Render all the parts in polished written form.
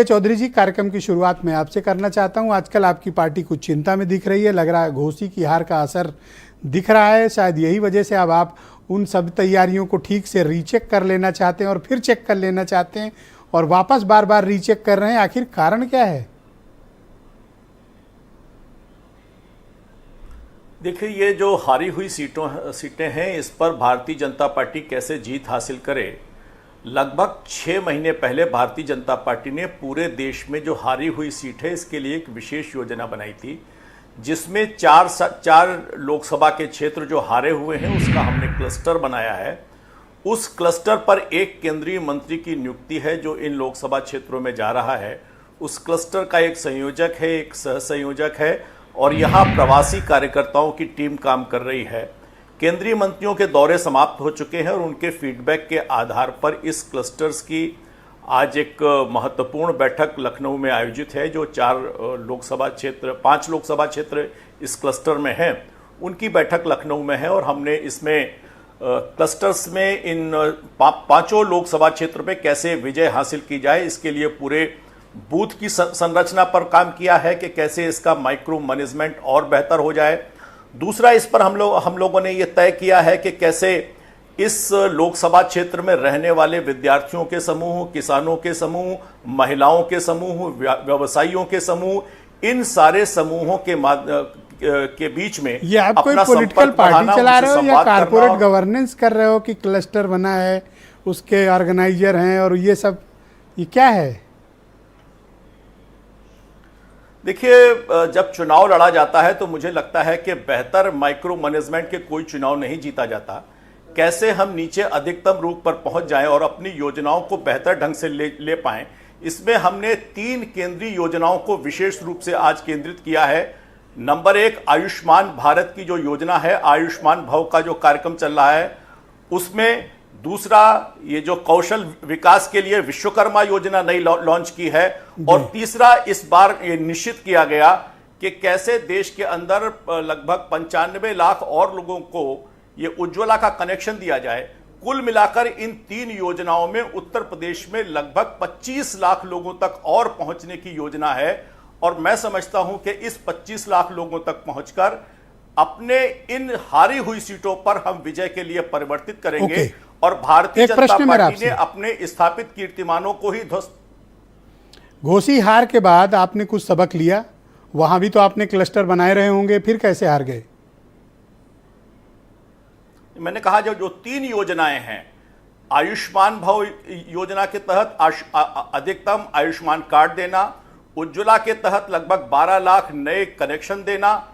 चौधरी जी, कार्यक्रम की शुरुआत मैं आपसे करना चाहता हूं। आजकल आपकी पार्टी कुछ चिंता में दिख रही है, लग रहा है घोसी की हार का असर दिख रहा है। शायद यही वजह से अब आप उन सब तैयारियों को ठीक से रीचेक कर लेना चाहते हैं और फिर चेक कर लेना चाहते हैं और वापस बार बार रीचेक कर रहे हैं। आखिर कारण क्या है? देखिए, ये जो हारी हुई सीटें हैं, इस पर भारतीय जनता पार्टी कैसे जीत हासिल करे। लगभग 6 महीने पहले भारतीय जनता पार्टी ने पूरे देश में जो हारी हुई सीट है इसके लिए एक विशेष योजना बनाई थी, जिसमें चार लोकसभा के क्षेत्र जो हारे हुए हैं उसका हमने क्लस्टर बनाया है। उस क्लस्टर पर एक केंद्रीय मंत्री की नियुक्ति है जो इन लोकसभा क्षेत्रों में जा रहा है। उस क्लस्टर का एक संयोजक है, एक सह संयोजक है और यहाँ प्रवासी कार्यकर्ताओं की टीम काम कर रही है। केंद्रीय मंत्रियों के दौरे समाप्त हो चुके हैं और उनके फीडबैक के आधार पर इस क्लस्टर्स की आज एक महत्वपूर्ण बैठक लखनऊ में आयोजित है। जो 5 लोकसभा क्षेत्र इस क्लस्टर में हैं, उनकी बैठक लखनऊ में है और हमने इसमें क्लस्टर्स में इन 5 लोकसभा क्षेत्र में कैसे विजय हासिल की जाए, इसके लिए पूरे बूथ की संरचना पर काम किया है कि कैसे इसका माइक्रो मैनेजमेंट और बेहतर हो जाए। दूसरा, इस पर हम लोगों ने ये तय किया है कि कैसे इस लोकसभा क्षेत्र में रहने वाले विद्यार्थियों के समूह, किसानों के समूह, महिलाओं के समूह, व्यवसायियों के समूह, इन सारे समूहों के बीच में ये आप कोई पॉलिटिकल पार्टी चला रहे हो या कारपोरेट गवर्नेंस कर रहे हो कि क्लस्टर बना है, उसके ऑर्गेनाइजर हैं और ये सब, ये क्या है? देखिए, जब चुनाव लड़ा जाता है तो मुझे लगता है कि बेहतर माइक्रो मैनेजमेंट के कोई चुनाव नहीं जीता जाता। कैसे हम नीचे अधिकतम रूप पर पहुंच जाएं और अपनी योजनाओं को बेहतर ढंग से ले पाएं, इसमें हमने 3 केंद्रीय योजनाओं को विशेष रूप से आज केंद्रित किया है। नंबर 1, आयुष्मान भारत की जो योजना है, आयुष्मान भव का जो कार्यक्रम चल रहा है उसमें। दूसरा, ये जो कौशल विकास के लिए विश्वकर्मा योजना नई लॉन्च की है। और तीसरा, इस बार ये निश्चित किया गया कि कैसे देश के अंदर लगभग 95 लाख और लोगों को ये उज्ज्वला का कनेक्शन दिया जाए। कुल मिलाकर इन 3 योजनाओं में उत्तर प्रदेश में लगभग 25 लाख लोगों तक और पहुंचने की योजना है और मैं समझता हूं कि इस 25 लाख लोगों तक पहुंचकर अपने इन हारी हुई सीटों पर हम विजय के लिए परिवर्तित करेंगे और भारतीय जनता पार्टी ने अपने स्थापित कीर्तिमानों को ही ध्वस्त। घोसी हार के बाद आपने कुछ सबक लिया, वहां भी तो आपने क्लस्टर बनाए रहे होंगे, फिर कैसे हार गए? मैंने कहा जो 3 योजनाएं हैं, आयुष्मान भव योजना के तहत अधिकतम आयुष्मान कार्ड देना, उज्ज्वला के तहत लगभग 12 लाख नए कनेक्शन देना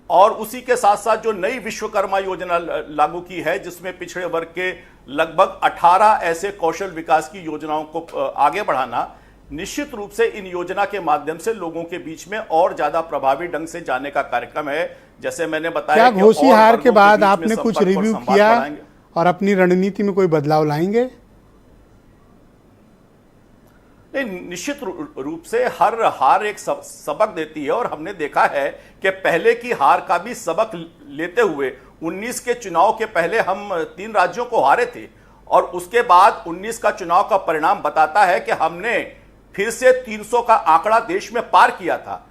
और उसी के साथ साथ जो नई विश्वकर्मा योजना लागू की है जिसमें पिछड़े वर्ग के लगभग 18 ऐसे कौशल विकास की योजनाओं को आगे बढ़ाना। निश्चित रूप से इन योजना के माध्यम से लोगों के बीच में और ज्यादा प्रभावी ढंग से जाने का कार्यक्रम है। जैसे मैंने बताया, क्या घोसी हार के बाद आपने कुछ रिव्यू किया और अपनी रणनीति में कोई बदलाव लाएंगे? नहीं, निश्चित रूप से हर हार एक सबक देती है और हमने देखा है कि पहले की हार का भी सबक लेते हुए 19 के चुनाव के पहले हम 3 राज्यों को हारे थे और उसके बाद 19 का चुनाव का परिणाम बताता है कि हमने फिर से 300 का आंकड़ा देश में पार किया था।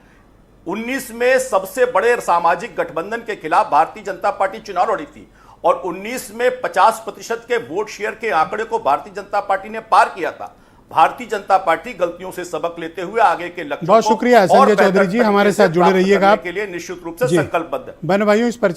19 में सबसे बड़े सामाजिक गठबंधन के खिलाफ भारतीय जनता पार्टी चुनाव लड़ी थी और 19 में 50% के वोट शेयर के आंकड़े को भारतीय जनता पार्टी ने पार किया था। भारतीय जनता पार्टी गलतियों से सबक लेते हुए आगे के लक्ष्यों बहुत शुक्रिया संजय चौधरी जी, हमारे साथ जुड़े रहिएगा के लिए निश्चित रूप से संकल्पबद्ध है। बहन भाइयों, इस पर